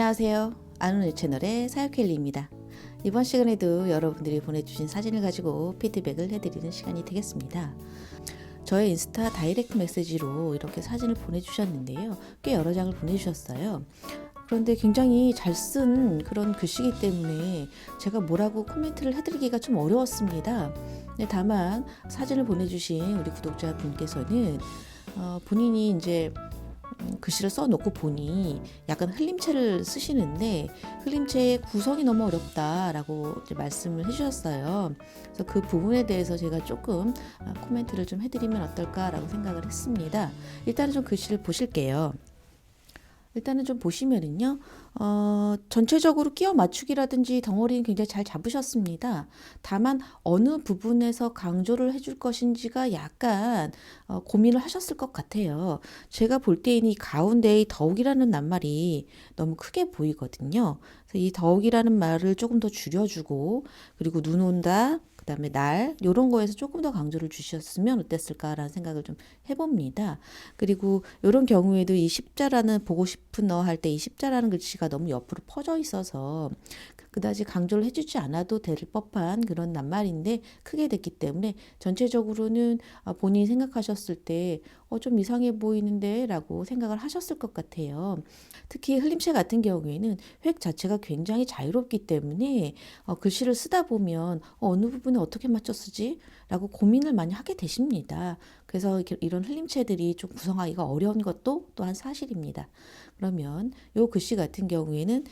안녕하세요. 아는 채널의 사유켈리입니다. 이번 시간에도 여러분들이 보내주신 사진을 가지고 피드백을 해드리는 시간이 되겠습니다. 저의 인스타 다이렉트 메시지로 이렇게 사진을 보내주셨는데요. 꽤 여러 장을 보내주셨어요. 그런데 굉장히 잘 쓴 그런 글씨이기 때문에 제가 뭐라고 코멘트를 해드리기가 좀 어려웠습니다. 다만 사진을 보내주신 우리 구독자분께서는 본인이 이제 글씨를 써놓고 보니 약간 흘림체를 쓰시는데 흘림체의 구성이 너무 어렵다라고 말씀을 해주셨어요. 그래서 그 부분에 대해서 제가 조금 코멘트를 좀 해드리면 어떨까라고 생각을 했습니다. 일단은 좀 글씨를 보실게요. 일단은 좀 보시면은요, 전체적으로 끼워 맞추기라든지 덩어리는 굉장히 잘 잡으셨습니다. 다만 어느 부분에서 강조를 해줄 것인지가 약간 고민을 하셨을 것 같아요. 제가 볼 때는 이 가운데의 더욱이라는 낱말이 너무 크게 보이거든요. 그래서 이 더욱이라는 말을 조금 더 줄여주고, 그리고 눈 온다, 그 다음에 날, 이런 거에서 조금 더 강조를 주셨으면 어땠을까라는 생각을 좀 해봅니다. 그리고 이런 경우에도 이 십자라는 보고 싶은 너 할 때 이 십자라는 글씨가 너무 옆으로 퍼져 있어서 그다지 강조를 해주지 않아도 될 법한 그런 낱말인데 크게 됐기 때문에 전체적으로는 본인이 생각하셨을 때 좀 이상해 보이는데 라고 생각을 하셨을 것 같아요. 특히 흘림체 같은 경우에는 획 자체가 굉장히 자유롭기 때문에 글씨를 쓰다 보면 어느 부분에 어떻게 맞춰 쓰지? 라고 고민을 많이 하게 되십니다. 그래서 이런 흘림체들이 좀 구성하기가 어려운 것도 또한 사실입니다. 그러면 이 글씨 같은 경우에는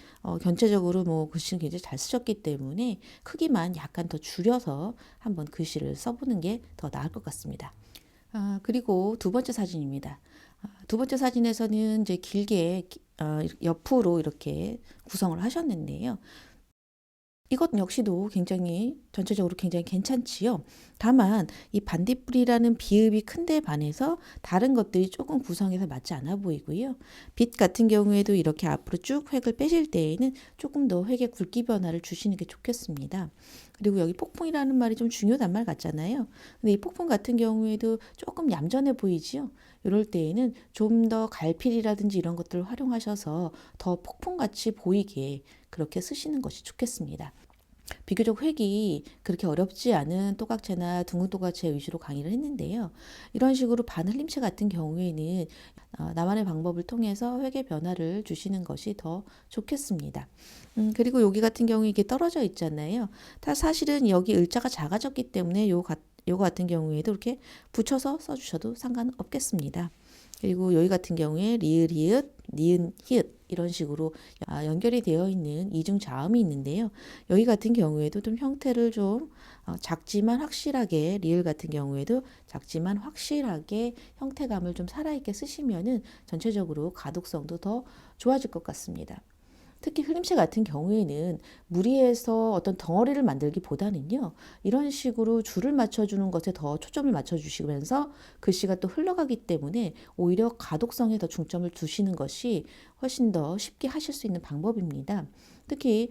전체적으로 뭐 글씨는 굉장히 잘 쓰셨기 때문에 크기만 약간 더 줄여서 한번 글씨를 써보는 게 더 나을 것 같습니다. 그리고 두 번째 사진입니다. 두 번째 사진에서는 이제 길게 옆으로 이렇게 구성을 하셨는데요. 이것 역시도 굉장히 전체적으로 굉장히 괜찮지요. 다만 이 반딧불이라는 비읍이 큰데 반해서 다른 것들이 조금 구성해서 맞지 않아 보이고요. 빛 같은 경우에도 이렇게 앞으로 쭉 획을 빼실 때에는 조금 더 획의 굵기 변화를 주시는 게 좋겠습니다. 그리고 여기 폭풍이라는 말이 좀 중요한 말 같잖아요. 근데 이 폭풍 같은 경우에도 조금 얌전해 보이지요. 이럴 때에는 좀 더 갈필이라든지 이런 것들을 활용하셔서 더 폭풍같이 보이게 그렇게 쓰시는 것이 좋겠습니다. 비교적 획이 그렇게 어렵지 않은 또각체나 둥근 또각체 위주로 강의를 했는데요. 이런 식으로 반흘림체 같은 경우에는 나만의 방법을 통해서 획의 변화를 주시는 것이 더 좋겠습니다. 그리고 여기 같은 경우에 이게 떨어져 있잖아요. 사실은 여기 을자가 작아졌기 때문에 요거 같은 경우에도 이렇게 붙여서 써주셔도 상관없겠습니다. 그리고 여기 같은 경우에 리을, 히읗, 니은, 히읗 이런 식으로 연결이 되어 있는 이중 자음이 있는데요. 여기 같은 경우에도 좀 형태를 좀 작지만 확실하게 리을 같은 경우에도 작지만 확실하게 형태감을 좀 살아있게 쓰시면은 전체적으로 가독성도 더 좋아질 것 같습니다. 특히 흘림체 같은 경우에는 무리해서 어떤 덩어리를 만들기보다는요. 이런 식으로 줄을 맞춰주는 것에 더 초점을 맞춰주시면서 글씨가 또 흘러가기 때문에 오히려 가독성에 더 중점을 두시는 것이 훨씬 더 쉽게 하실 수 있는 방법입니다. 특히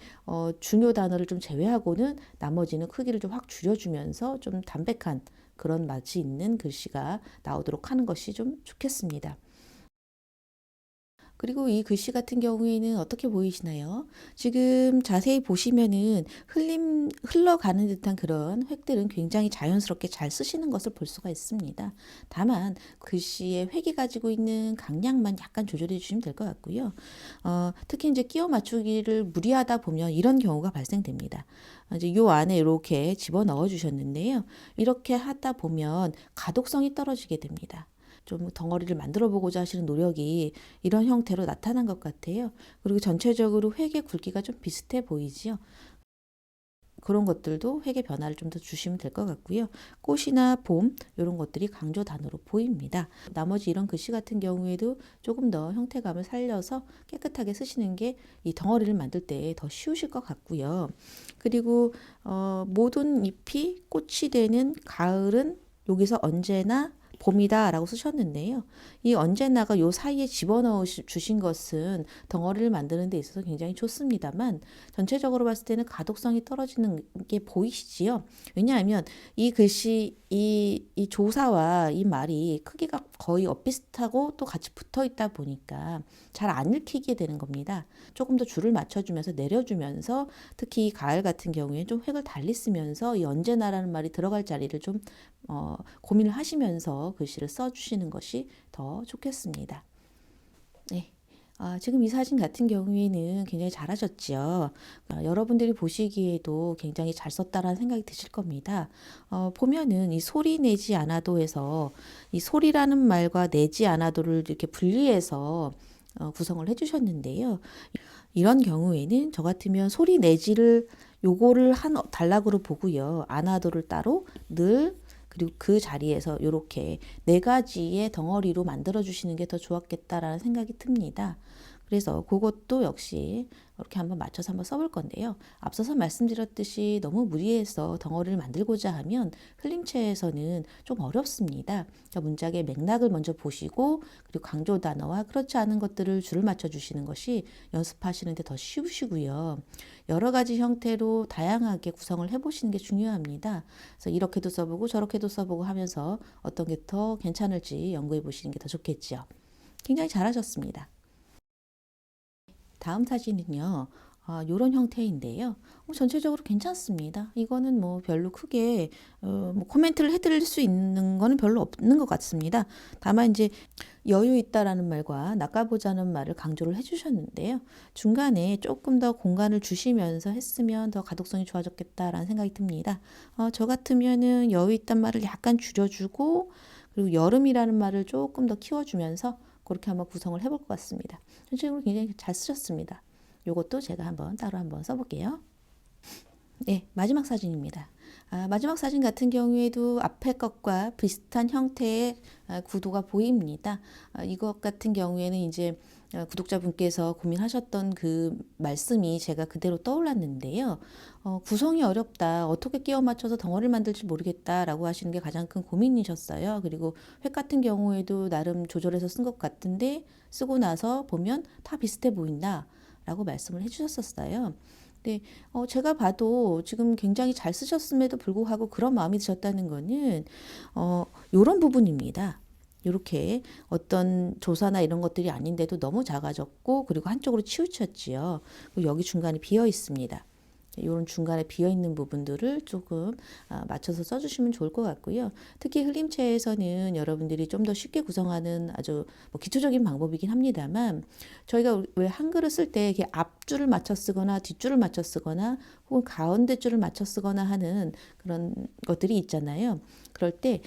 중요 단어를 좀 제외하고는 나머지는 크기를 좀 확 줄여주면서 좀 담백한 그런 맛이 있는 글씨가 나오도록 하는 것이 좀 좋겠습니다. 그리고 이 글씨 같은 경우에는 어떻게 보이시나요? 지금 자세히 보시면은 흘러가는 듯한 그런 획들은 굉장히 자연스럽게 잘 쓰시는 것을 볼 수가 있습니다. 다만 글씨의 획이 가지고 있는 강약만 약간 조절해 주시면 될 것 같고요. 특히 이제 끼워 맞추기를 무리하다 보면 이런 경우가 발생됩니다. 이제 요 안에 이렇게 집어 넣어 주셨는데요. 이렇게 하다 보면 가독성이 떨어지게 됩니다. 좀 덩어리를 만들어 보고자 하시는 노력이 이런 형태로 나타난 것 같아요. 그리고 전체적으로 획의 굵기가 좀 비슷해 보이지요. 그런 것들도 획의 변화를 좀 더 주시면 될 것 같고요. 꽃이나 봄 이런 것들이 강조 단어로 보입니다. 나머지 이런 글씨 같은 경우에도 조금 더 형태감을 살려서 깨끗하게 쓰시는 게 이 덩어리를 만들 때 더 쉬우실 것 같고요. 그리고 모든 잎이 꽃이 되는 가을은 여기서 언제나 봄이다 라고 쓰셨는데요. 이 언제나가 요 사이에 집어넣어 주신 것은 덩어리를 만드는 데 있어서 굉장히 좋습니다만 전체적으로 봤을 때는 가독성이 떨어지는 게 보이시지요. 왜냐하면 이 글씨, 이 조사와 이 말이 크기가 거의 엇비슷하고 또 같이 붙어 있다 보니까 잘 안 읽히게 되는 겁니다. 조금 더 줄을 맞춰주면서 내려주면서 특히 가을 같은 경우에 좀 획을 달리 쓰면서 이 언제나라는 말이 들어갈 자리를 좀 고민을 하시면서 글씨를 써주시는 것이 더 좋겠습니다. 네. 지금 이 사진 같은 경우에는 굉장히 잘하셨죠. 여러분들이 보시기에도 굉장히 잘 썼다라는 생각이 드실 겁니다. 보면은 이 소리 내지 않아도에서 이 소리라는 말과 내지 않아도를 이렇게 분리해서 구성을 해주셨는데요. 이런 경우에는 저 같으면 소리 내지를 요거를 한 단락으로 보고요. 안아도를 따로 늘 그리고 그 자리에서 이렇게 네 가지의 덩어리로 만들어 주시는 게 더 좋았겠다라는 생각이 듭니다. 그래서 그것도 역시 이렇게 한번 맞춰서 한번 써볼 건데요. 앞서서 말씀드렸듯이 너무 무리해서 덩어리를 만들고자 하면 흘림체에서는 좀 어렵습니다. 그러니까 문장의 맥락을 먼저 보시고 그리고 강조 단어와 그렇지 않은 것들을 줄을 맞춰 주시는 것이 연습하시는데 더 쉬우시고요. 여러 가지 형태로 다양하게 구성을 해보시는 게 중요합니다. 그래서 이렇게도 써보고 저렇게도 써보고 하면서 어떤 게 더 괜찮을지 연구해 보시는 게 더 좋겠죠. 굉장히 잘하셨습니다. 다음 사진은요. 요런 형태인데요. 전체적으로 괜찮습니다. 이거는 뭐 별로 크게 뭐 코멘트를 해드릴 수 있는 거는 별로 없는 것 같습니다. 다만 이제 여유 있다라는 말과 낚아보자는 말을 강조를 해주셨는데요. 중간에 조금 더 공간을 주시면서 했으면 더 가독성이 좋아졌겠다라는 생각이 듭니다. 저 같으면은 여유 있단 말을 약간 줄여주고 그리고 여름이라는 말을 조금 더 키워주면서 그렇게 한번 구성을 해볼 것 같습니다. 전체적으로 굉장히 잘 쓰셨습니다. 이것도 제가 따로 한번 써볼게요. 네, 마지막 사진입니다. 마지막 사진 같은 경우에도 앞에 것과 비슷한 형태의 구도가 보입니다. 이것 같은 경우에는 이제 구독자분께서 고민하셨던 그 말씀이 제가 그대로 떠올랐는데요. 구성이 어렵다. 어떻게 끼워 맞춰서 덩어리를 만들지 모르겠다라고 하시는 게 가장 큰 고민이셨어요. 그리고 획 같은 경우에도 나름 조절해서 쓴 것 같은데 쓰고 나서 보면 다 비슷해 보인다라고 말씀을 해주셨었어요. 네, 제가 봐도 지금 굉장히 잘 쓰셨음에도 불구하고 그런 마음이 드셨다는 거는 요런 부분입니다. 이렇게 어떤 조사나 이런 것들이 아닌데도 너무 작아졌고 그리고 한쪽으로 치우쳤지요. 그리고 여기 중간에 비어 있습니다. 이런 중간에 비어 있는 부분들을 조금 맞춰서 써주시면 좋을 것 같고요. 특히 흘림체에서는 여러분들이 좀 더 쉽게 구성하는 아주 뭐 기초적인 방법이긴 합니다만 저희가 왜 한글을 쓸 때 이렇게 앞줄을 맞춰 쓰거나 뒷줄을 맞춰 쓰거나 혹은 가운데 줄을 맞춰 쓰거나 하는 그런 것들이 있잖아요. 그럴 때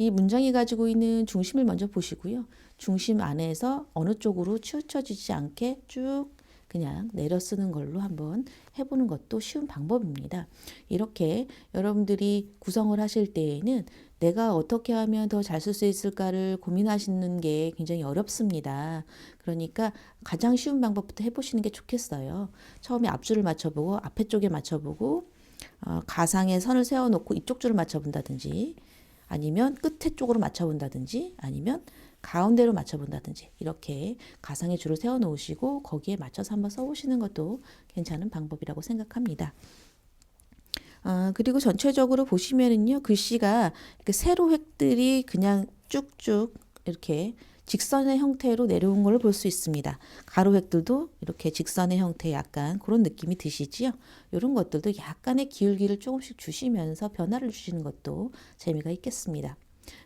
이 문장이 가지고 있는 중심을 먼저 보시고요. 중심 안에서 어느 쪽으로 치우쳐지지 않게 쭉 그냥 내려 쓰는 걸로 한번 해보는 것도 쉬운 방법입니다. 이렇게 여러분들이 구성을 하실 때에는 내가 어떻게 하면 더 잘 쓸 수 있을까를 고민하시는 게 굉장히 어렵습니다. 그러니까 가장 쉬운 방법부터 해보시는 게 좋겠어요. 처음에 앞줄을 맞춰보고 앞에 쪽에 맞춰보고 가상의 선을 세워놓고 이쪽 줄을 맞춰본다든지 아니면 끝에 쪽으로 맞춰본다든지 아니면 가운데로 맞춰본다든지 이렇게 가상의 줄을 세워 놓으시고 거기에 맞춰서 한번 써보시는 것도 괜찮은 방법이라고 생각합니다. 그리고 전체적으로 보시면은요, 글씨가 이렇게 세로 획들이 그냥 쭉쭉 이렇게 직선의 형태로 내려온 걸 볼 수 있습니다. 가로 획들도 이렇게 직선의 형태 약간 그런 느낌이 드시지요? 이런 것들도 약간의 기울기를 조금씩 주시면서 변화를 주시는 것도 재미가 있겠습니다.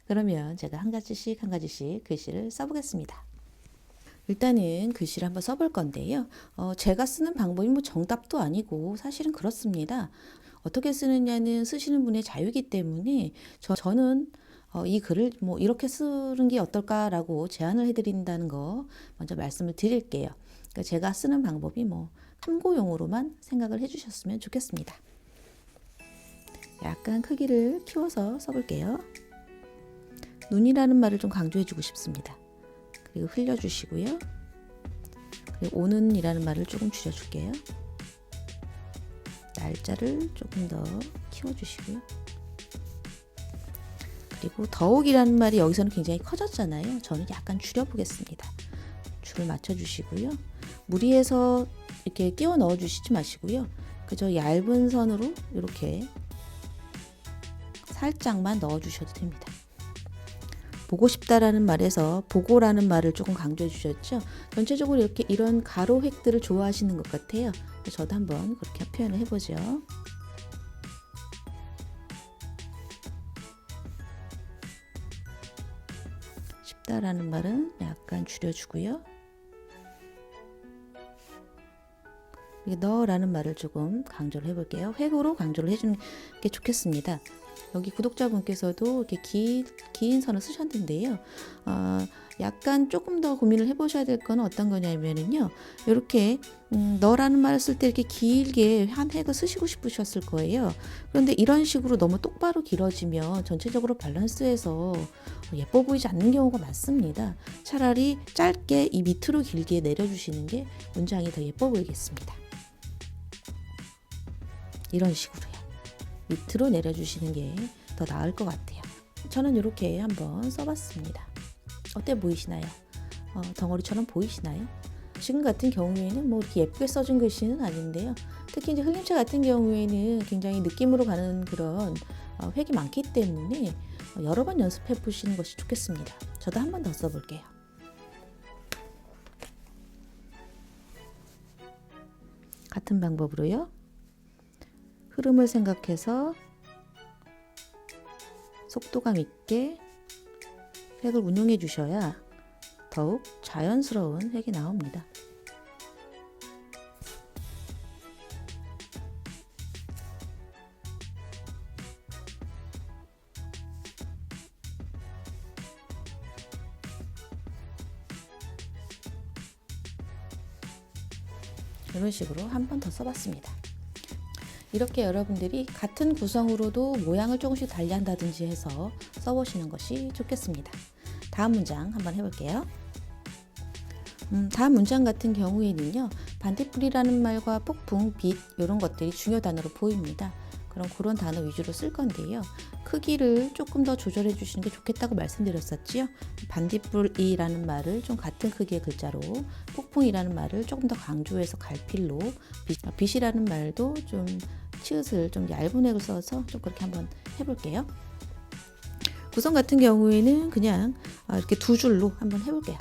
그러면 제가 한 가지씩 글씨를 써보겠습니다. 일단은 글씨를 한번 써볼 건데요. 제가 쓰는 방법이 뭐 정답도 아니고 사실은 그렇습니다. 어떻게 쓰느냐는 쓰시는 분의 자유이기 때문에 저는 이 글을 뭐 이렇게 쓰는 게 어떨까라고 제안을 해드린다는 거 먼저 말씀을 드릴게요. 그러니까 제가 쓰는 방법이 뭐 참고용으로만 생각을 해주셨으면 좋겠습니다. 약간 크기를 키워서 써볼게요. 눈이라는 말을 좀 강조해주고 싶습니다. 그리고 흘려주시고요. 그리고 오는이라는 말을 조금 줄여줄게요. 날짜를 조금 더 키워주시고요. 그리고 더욱이라는 말이 여기서는 굉장히 커졌잖아요. 저는 약간 줄여보겠습니다. 줄을 맞춰주시고요. 무리해서 이렇게 끼워 넣어 주시지 마시고요. 그저 얇은 선으로 이렇게 살짝만 넣어 주셔도 됩니다. 보고 싶다라는 말에서 보고라는 말을 조금 강조해 주셨죠. 전체적으로 이렇게 이런 가로 획들을 좋아하시는 것 같아요. 저도 한번 그렇게 표현을 해보죠. 쉽다라는 말은 약간 줄여주고요. 너라는 말을 조금 강조를 해볼게요. 획으로 강조를 해주는 게 좋겠습니다. 여기 구독자분께서도 이렇게 긴 선을 쓰셨는데요. 약간 조금 더 고민을 해보셔야 될 건 어떤 거냐면요. 이렇게 너라는 말을 쓸 때 이렇게 길게 한 획을 쓰시고 싶으셨을 거예요. 그런데 이런 식으로 너무 똑바로 길어지면 전체적으로 밸런스에서 예뻐 보이지 않는 경우가 많습니다. 차라리 짧게 이 밑으로 길게 내려주시는 게 문장이 더 예뻐 보이겠습니다. 이런 식으로요. 밑으로 내려주시는 게 더 나을 것 같아요. 저는 이렇게 한번 써봤습니다. 어때 보이시나요? 덩어리처럼 보이시나요? 지금 같은 경우에는 뭐 이렇게 예쁘게 써준 글씨는 아닌데요. 특히 이제 흘림체 같은 경우에는 굉장히 느낌으로 가는 그런 획이 많기 때문에 여러 번 연습해 보시는 것이 좋겠습니다. 저도 한 번 더 써볼게요. 같은 방법으로요. 흐름을 생각해서 속도감 있게 획을 운용해 주셔야 더욱 자연스러운 획이 나옵니다. 이런 식으로 한 번 더 써봤습니다. 이렇게 여러분들이 같은 구성으로도 모양을 조금씩 달리한다든지 해서 써보시는 것이 좋겠습니다. 다음 문장 한번 해볼게요. 다음 문장 같은 경우에는요. 반딧불이라는 말과 폭풍, 빛 이런 것들이 중요 단어로 보입니다. 그럼 그런 단어 위주로 쓸 건데요. 크기를 조금 더 조절해 주시는 게 좋겠다고 말씀드렸었지요. 반딧불이라는 말을 좀 같은 크기의 글자로, 폭풍이라는 말을 조금 더 강조해서 갈필로, 빛이라는 말도 좀 치읓을 좀 얇은 획을 써서 좀 그렇게 한번 해볼게요. 구성 같은 경우에는 그냥 이렇게 두 줄로 한번 해볼게요.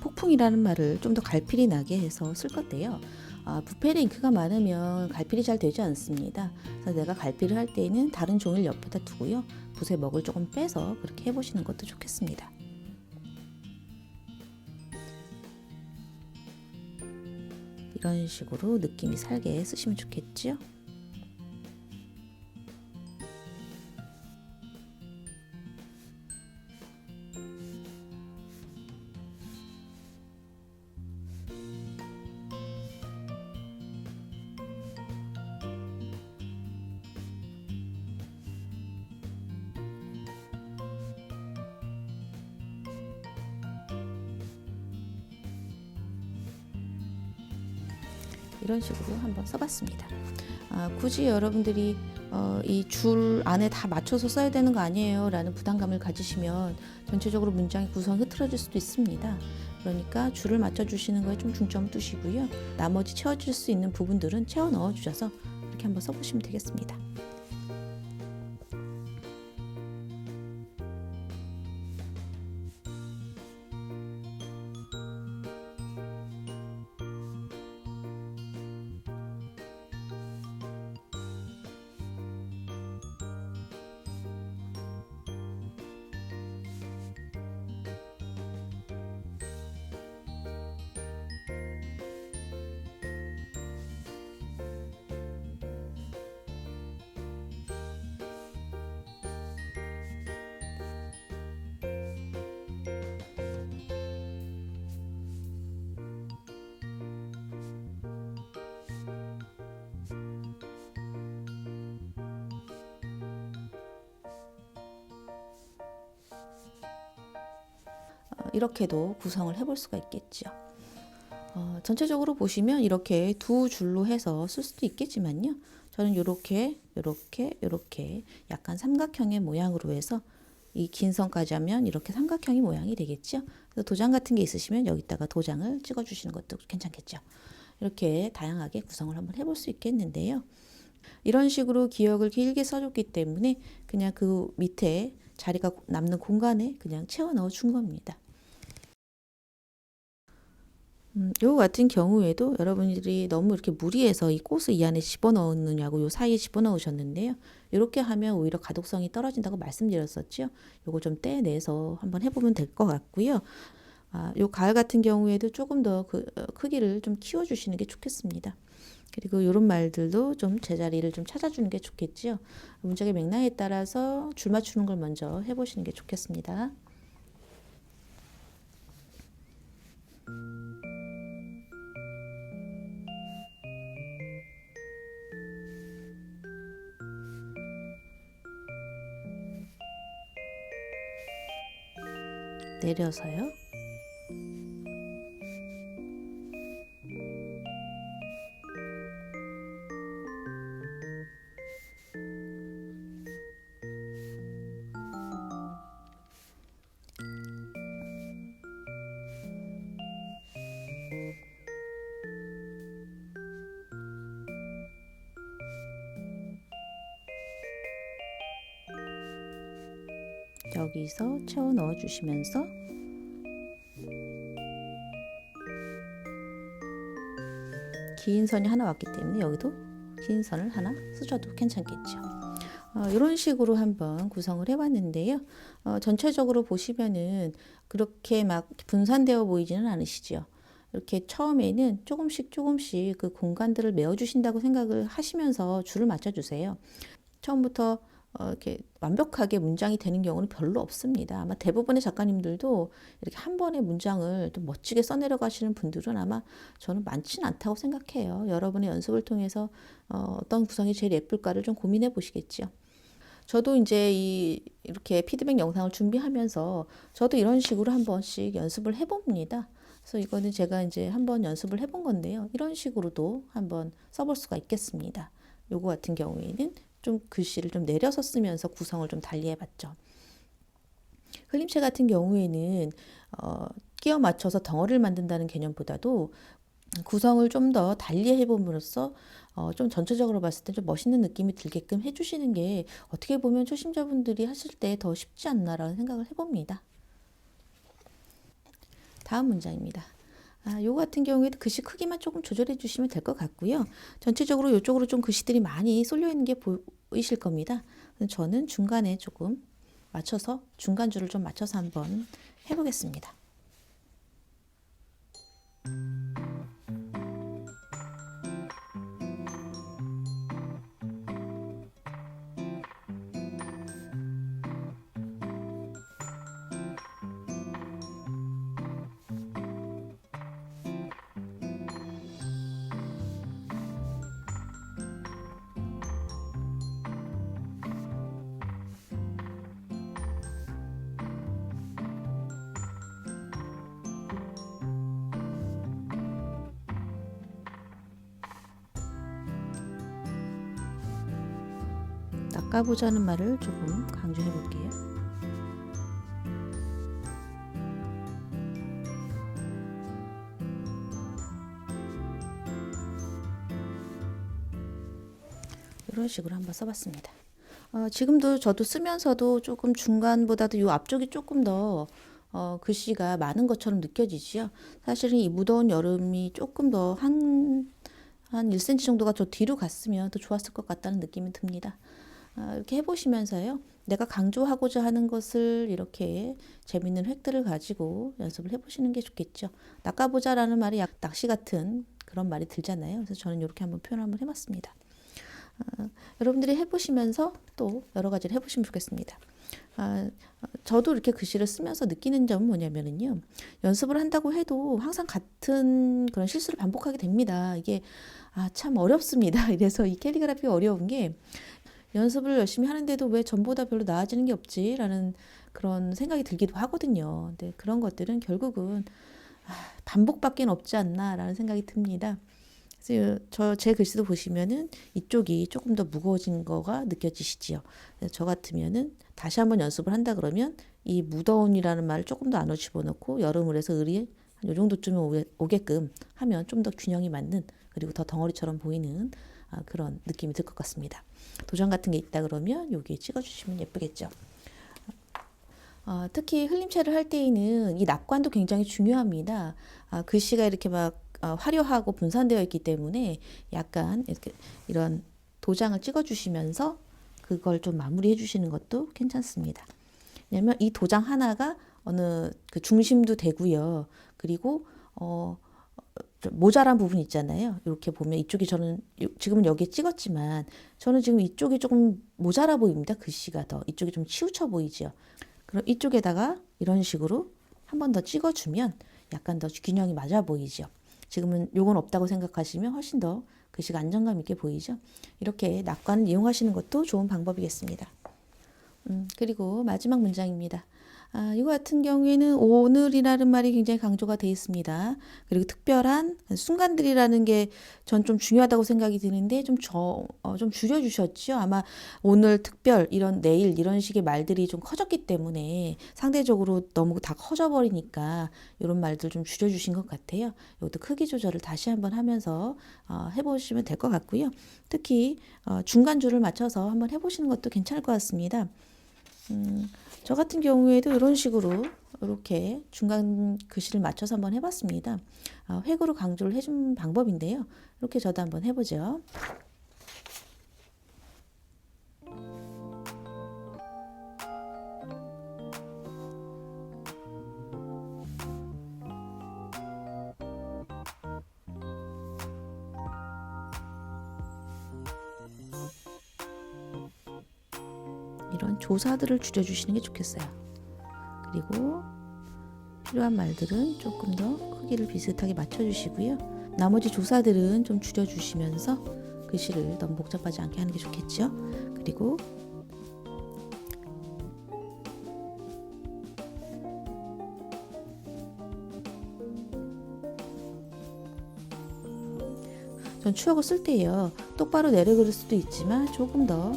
폭풍이라는 말을 좀 더 갈필이 나게 해서 쓸 건데요. 붓펜에 잉크가 많으면 갈필이 잘 되지 않습니다. 그래서 내가 갈필을 할 때에는 다른 종이를 옆에다 두고요. 붓의 먹을 조금 빼서 그렇게 해보시는 것도 좋겠습니다. 이런 식으로 느낌이 살게 쓰시면 좋겠죠. 이런 식으로 한번 써봤습니다. 굳이 여러분들이 이 줄 안에 다 맞춰서 써야 되는 거 아니에요 라는 부담감을 가지시면 전체적으로 문장의 구성이 흐트러질 수도 있습니다. 그러니까 줄을 맞춰 주시는 거에 좀 중점을 두시고요. 나머지 채워줄 수 있는 부분들은 채워 넣어 주셔서 이렇게 한번 써보시면 되겠습니다. 이렇게도 구성을 해볼 수가 있겠죠. 전체적으로 보시면 이렇게 두 줄로 해서 쓸 수도 있겠지만요. 저는 이렇게 약간 삼각형의 모양으로 해서 이 긴 선까지 하면 이렇게 삼각형의 모양이 되겠죠. 그래서 도장 같은 게 있으시면 여기다가 도장을 찍어 주시는 것도 괜찮겠죠. 이렇게 다양하게 구성을 한번 해볼 수 있겠는데요. 이런 식으로 기억을 길게 써줬기 때문에 그냥 그 밑에 자리가 남는 공간에 그냥 채워 넣어 준 겁니다. 요 같은 경우에도 여러분들이 너무 이렇게 무리해서 이 꽃을 이 안에 집어넣느냐고 요 사이에 집어넣으셨는데요. 이렇게 하면 오히려 가독성이 떨어진다고 말씀드렸었죠. 요거 좀 떼내서 한번 해보면 될 것 같고요. 요 가을 같은 경우에도 조금 더 크기를 좀 키워주시는 게 좋겠습니다. 그리고 이런 말들도 좀 제자리를 좀 찾아주는 게 좋겠죠. 문장의 맥락에 따라서 줄 맞추는 걸 먼저 해보시는 게 좋겠습니다. 내려서요. 여기서 채워 넣어 주시면서 긴 선이 하나 왔기 때문에 여기도 긴 선을 하나 쓰셔도 괜찮겠죠. 이런 식으로 한번 구성을 해봤는데요. 전체적으로 보시면은 그렇게 막 분산되어 보이지는 않으시죠. 이렇게 처음에는 조금씩 그 공간들을 메워주신다고 생각을 하시면서 줄을 맞춰주세요. 처음부터 이렇게 완벽하게 문장이 되는 경우는 별로 없습니다. 아마 대부분의 작가님들도 이렇게 한 번에 문장을 또 멋지게 써내려 가시는 분들은 아마 저는 많지는 않다고 생각해요. 여러분의 연습을 통해서 어떤 구성이 제일 예쁠까를 좀 고민해 보시겠죠. 저도 이제 이렇게 피드백 영상을 준비하면서 저도 이런 식으로 한 번씩 연습을 해봅니다. 그래서 이거는 제가 이제 한번 연습을 해본 건데요. 이런 식으로도 한번 써볼 수가 있겠습니다. 요거 같은 경우에는 좀 글씨를 좀 내려서 쓰면서 구성을 좀 달리 해봤죠. 흘림체 같은 경우에는 끼워 맞춰서 덩어리를 만든다는 개념보다도 구성을 좀 더 달리 해봄으로써 좀 전체적으로 봤을 때 좀 멋있는 느낌이 들게끔 해주시는 게 어떻게 보면 초심자분들이 하실 때 더 쉽지 않나라는 생각을 해봅니다. 다음 문장입니다. 요거 같은 경우에도 글씨 크기만 조금 조절해 주시면 될 것 같고요. 전체적으로 이쪽으로 좀 글씨들이 많이 쏠려 있는 게 보이실 겁니다. 저는 중간에 조금 맞춰서 중간줄을 좀 맞춰서 한번 해보겠습니다. 닦아보자는 말을 조금 강조해 볼게요. 이런 식으로 한번 써봤습니다. 지금도 저도 쓰면서도 조금 중간보다도 이 앞쪽이 조금 더 글씨가 많은 것처럼 느껴지지요. 사실은 이 무더운 여름이 조금 더 한 1cm 정도가 저 뒤로 갔으면 더 좋았을 것 같다는 느낌이 듭니다. 이렇게 해보시면서요. 내가 강조하고자 하는 것을 이렇게 재밌는 획들을 가지고 연습을 해보시는 게 좋겠죠. 낚아보자라는 말이 약 낚시 같은 그런 말이 들잖아요. 그래서 저는 이렇게 한번 표현 한번 해봤습니다. 여러분들이 해보시면서 또 여러 가지를 해보시면 좋겠습니다. 저도 이렇게 글씨를 쓰면서 느끼는 점은 뭐냐면요. 연습을 한다고 해도 항상 같은 그런 실수를 반복하게 됩니다. 이게 참 어렵습니다. 이래서 이 캘리그라피가 어려운 게 연습을 열심히 하는데도 왜 전보다 별로 나아지는 게 없지? 라는 그런 생각이 들기도 하거든요. 근데 그런 것들은 결국은 반복밖에 없지 않나라는 생각이 듭니다. 그래서 제 글씨도 보시면은 이쪽이 조금 더 무거워진 거가 느껴지시지요. 저 같으면은 다시 한번 연습을 한다 그러면 이 무더운이라는 말을 조금 더 안으로 집어넣고 여름을 해서 을이 한 요 정도쯤에 오게끔 하면 좀 더 균형이 맞는, 그리고 더 덩어리처럼 보이는 그런 느낌이 들 것 같습니다. 도장 같은 게 있다 그러면 여기에 찍어주시면 예쁘겠죠. 특히 흘림체를 할 때에는 이 낙관도 굉장히 중요합니다. 글씨가 이렇게 막 화려하고 분산되어 있기 때문에 약간 이렇게 이런 도장을 찍어주시면서 그걸 좀 마무리해 주시는 것도 괜찮습니다. 왜냐면 이 도장 하나가 어느 그 중심도 되고요. 그리고 좀 모자란 부분 있잖아요. 이렇게 보면 이쪽이 저는 지금은 여기에 찍었지만 저는 지금 이쪽이 조금 모자라 보입니다. 글씨가 더 이쪽이 좀 치우쳐 보이죠. 그럼 이쪽에다가 이런 식으로 한 번 더 찍어주면 약간 더 균형이 맞아 보이죠. 지금은 요건 없다고 생각하시면 훨씬 더 글씨가 안정감 있게 보이죠. 이렇게 낙관을 이용하시는 것도 좋은 방법이겠습니다. 그리고 마지막 문장입니다. 이거 같은 경우에는 오늘이라는 말이 굉장히 강조가 되어 있습니다. 그리고 특별한 순간들이라는 게 전 좀 중요하다고 생각이 드는데 좀 줄여주셨죠. 아마 오늘 특별, 이런 내일 이런 식의 말들이 좀 커졌기 때문에 상대적으로 너무 다 커져버리니까 이런 말들 좀 줄여주신 것 같아요. 이것도 크기 조절을 다시 한번 하면서 해보시면 될 것 같고요. 특히 중간 줄을 맞춰서 한번 해보시는 것도 괜찮을 것 같습니다. 저 같은 경우에도 이런 식으로 이렇게 중간 글씨를 맞춰서 한번 해봤습니다. 획으로 강조를 해준 방법인데요. 이렇게 저도 한번 해보죠. 이런 조사들을 줄여주시는 게 좋겠어요. 그리고 필요한 말들은 조금 더 크기를 비슷하게 맞춰주시고요. 나머지 조사들은 좀 줄여주시면서 글씨를 너무 복잡하지 않게 하는 게 좋겠죠. 그리고 전 추억을 쓸 때요, 똑바로 내려 그릴 수도 있지만 조금 더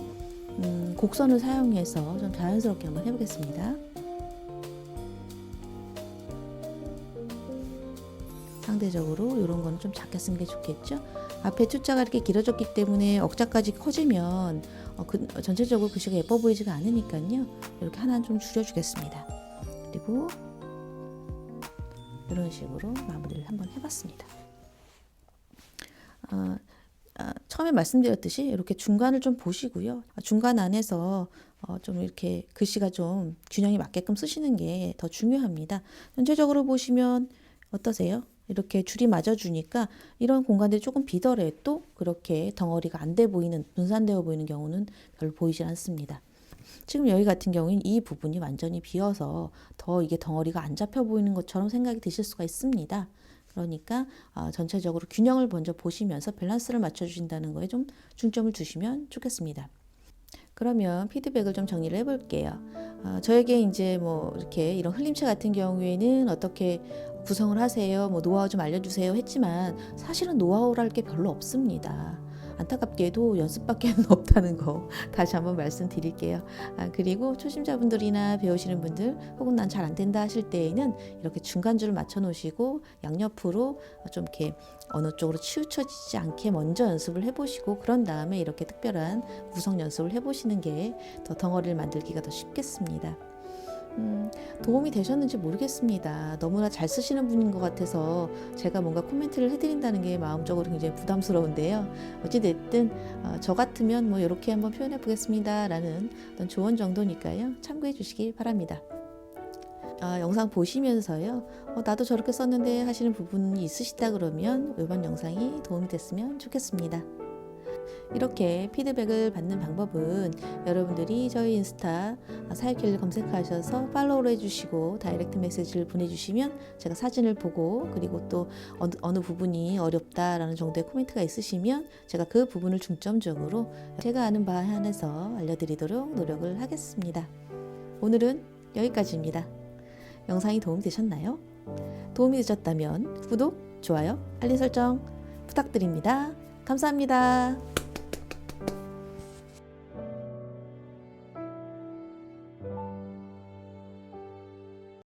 곡선을 사용해서 좀 자연스럽게 한번 해보겠습니다. 상대적으로 이런 거는 좀 작게 쓰는 게 좋겠죠. 앞에 투자가 이렇게 길어졌기 때문에 억자까지 커지면 전체적으로 글씨가 예뻐 보이지가 않으니까요. 이렇게 하나는 좀 줄여주겠습니다. 그리고 이런 식으로 마무리를 한번 해봤습니다. 처음에 말씀드렸듯이 이렇게 중간을 좀 보시고요. 중간 안에서 좀 이렇게 글씨가 좀 균형이 맞게끔 쓰시는 게 더 중요합니다. 전체적으로 보시면 어떠세요? 이렇게 줄이 맞아주니까 이런 공간들이 조금 비더라도 그렇게 덩어리가 안 돼 보이는, 분산되어 보이는 경우는 별로 보이지 않습니다. 지금 여기 같은 경우는 이 부분이 완전히 비어서 더 이게 덩어리가 안 잡혀 보이는 것처럼 생각이 드실 수가 있습니다. 그러니까 전체적으로 균형을 먼저 보시면서 밸런스를 맞춰주신다는 거에 좀 중점을 주시면 좋겠습니다. 그러면 피드백을 좀 정리를 해볼게요. 저에게 이제 뭐 이렇게 이런 흘림체 같은 경우에는 어떻게 구성을 하세요, 뭐 노하우 좀 알려주세요 했지만 사실은 노하우랄 게 별로 없습니다. 안타깝게도 연습밖에 없다는 거 다시 한번 말씀드릴게요. 그리고 초심자분들이나 배우시는 분들 혹은 난 잘 안 된다 하실 때에는 이렇게 중간줄을 맞춰 놓으시고 양옆으로 좀 이렇게 어느 쪽으로 치우쳐지지 않게 먼저 연습을 해보시고 그런 다음에 이렇게 특별한 구성 연습을 해보시는 게 더 덩어리를 만들기가 더 쉽겠습니다. 도움이 되셨는지 모르겠습니다. 너무나 잘 쓰시는 분인 것 같아서 제가 뭔가 코멘트를 해드린다는 게 마음적으로 굉장히 부담스러운데요. 어찌됐든 저 같으면 뭐 이렇게 한번 표현해 보겠습니다 라는 어떤 조언 정도니까요. 참고해 주시기 바랍니다. 영상 보시면서요, 나도 저렇게 썼는데 하시는 부분이 있으시다 그러면 이번 영상이 도움이 됐으면 좋겠습니다. 이렇게 피드백을 받는 방법은 여러분들이 저희 인스타 사육길을 검색하셔서 팔로우를 해주시고 다이렉트 메시지를 보내주시면 제가 사진을 보고, 그리고 또 어느 부분이 어렵다라는 정도의 코멘트가 있으시면 제가 그 부분을 중점적으로 제가 아는 바에 한해서 알려드리도록 노력을 하겠습니다. 오늘은 여기까지입니다. 영상이 도움이 되셨나요? 도움이 되셨다면 구독, 좋아요, 알림 설정 부탁드립니다. 감사합니다.